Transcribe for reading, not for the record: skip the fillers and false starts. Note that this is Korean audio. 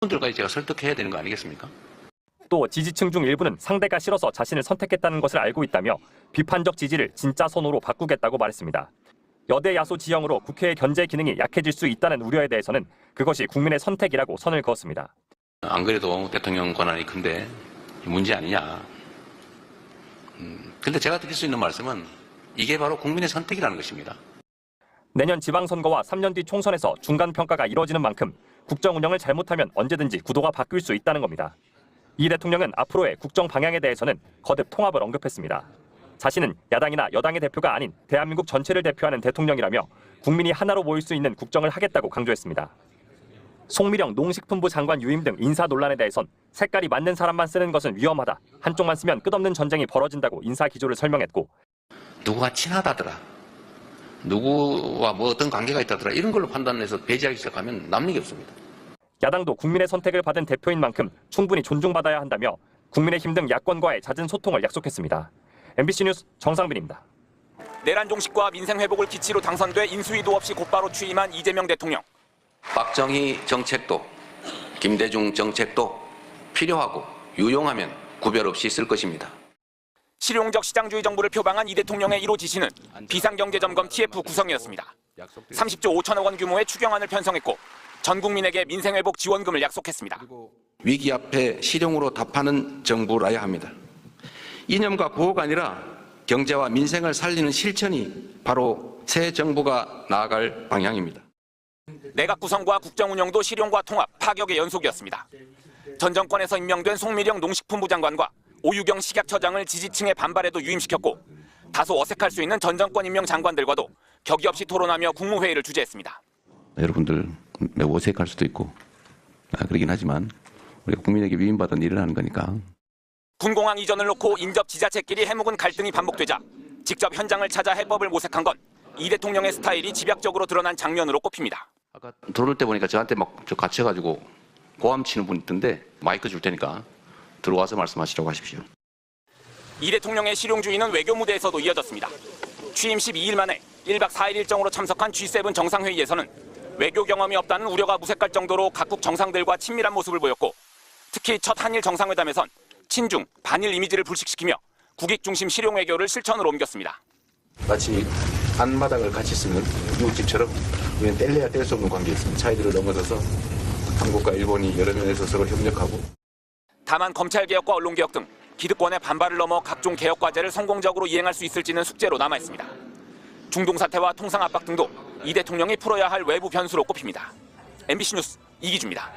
분들까지 제가 설득해야 되는 거 아니겠습니까? 또 지지층 중 일부는 상대가 싫어서 자신을 선택했다는 것을 알고 있다며 비판적 지지를 진짜 선호로 바꾸겠다고 말했습니다. 여대 야소 지형으로 국회의 견제 기능이 약해질 수 있다는 우려에 대해서는 그것이 국민의 선택이라고 선을 그었습니다. 안 그래도 대통령 권한이 큰데 문제 아니냐. 근데 제가 드릴 수 있는 말씀은 이게 바로 국민의 선택이라는 것입니다. 내년 지방선거와 3년 뒤 총선에서 중간평가가 이뤄지는 만큼 국정 운영을 잘못하면 언제든지 구도가 바뀔 수 있다는 겁니다. 이 대통령은 앞으로의 국정 방향에 대해서는 거듭 통합을 언급했습니다. 자신은 야당이나 여당의 대표가 아닌 대한민국 전체를 대표하는 대통령이라며 국민이 하나로 모일 수 있는 국정을 하겠다고 강조했습니다. 송미령 농식품부 장관 유임 등 인사 논란에 대해선 색깔이 맞는 사람만 쓰는 것은 위험하다. 한쪽만 쓰면 끝없는 전쟁이 벌어진다고 인사 기조를 설명했고, 누구와 친하다더라, 누구와 뭐 어떤 관계가 있다더라 이런 걸로 판단해서 배제하기 시작하면 남는 게 없습니다. 야당도 국민의 선택을 받은 대표인 만큼 충분히 존중받아야 한다며 국민의힘 등 야권과의 잦은 소통을 약속했습니다. MBC 뉴스 정상빈입니다. 내란 종식과 민생 회복을 기치로 당선돼 인수위도 없이 곧바로 취임한 이재명 대통령. 박정희 정책도 김대중 정책도 필요하고 유용하면 구별 없이 쓸 것입니다. 실용적 시장주의 정부를 표방한 이 대통령의 1호 지시는 비상경제점검 TF 구성이었습니다. 30조 5천억 원 규모의 추경안을 편성했고 전 국민에게 민생회복 지원금을 약속했습니다. 위기 앞에 실용으로 답하는 정부라야 합니다. 이념과 구호가 아니라 경제와 민생을 살리는 실천이 바로 새 정부가 나아갈 방향입니다. 내각 구성과 국정 운영도 실용과 통합, 파격의 연속이었습니다. 전 정권에서 임명된 송미령 농식품부 장관과 오유경 식약처장을 지지층의 반발에도 유임시켰고 다소 어색할 수 있는 전 정권 임명 장관들과도 격이 없이 토론하며 국무회의를 주재했습니다. 여러분들 매우 어색할 수도 있고 그러긴 하지만 우리가 국민에게 위임받은 일을 하는 거니까. 군공항 이전을 놓고 인접 지자체끼리 해묵은 갈등이 반복되자 직접 현장을 찾아 해법을 모색한 건 이 대통령의 스타일이 집약적으로 드러난 장면으로 꼽힙니다. 아까 들어올 때 보니까 저한테 막 저 갇혀가지고 고함 치는 분 있던데 마이크 줄 테니까 들어와서 말씀하시라고 하십시오. 이 대통령의 실용주의는 외교 무대에서도 이어졌습니다. 취임 12일 만에 1박 4일 일정으로 참석한 G7 정상회의에서는 외교 경험이 없다는 우려가 무색할 정도로 각국 정상들과 친밀한 모습을 보였고 특히 첫 한일 정상회담에선 친중, 반일 이미지를 불식시키며 국익 중심 실용 외교를 실천으로 옮겼습니다. 마치 앞마당을 같이 쓰는 이웃집처럼 우리는 뗄래야 뗄 수 없는 관계에 있습니다. 차이들을 넘어서서 한국과 일본이 여러 면에서 서로 협력하고. 다만 검찰개혁과 언론개혁 등 기득권의 반발을 넘어 각종 개혁 과제를 성공적으로 이행할 수 있을지는 숙제로 남아있습니다. 중동 사태와 통상 압박 등도 이 대통령이 풀어야 할 외부 변수로 꼽힙니다. MBC 뉴스 이기주입니다.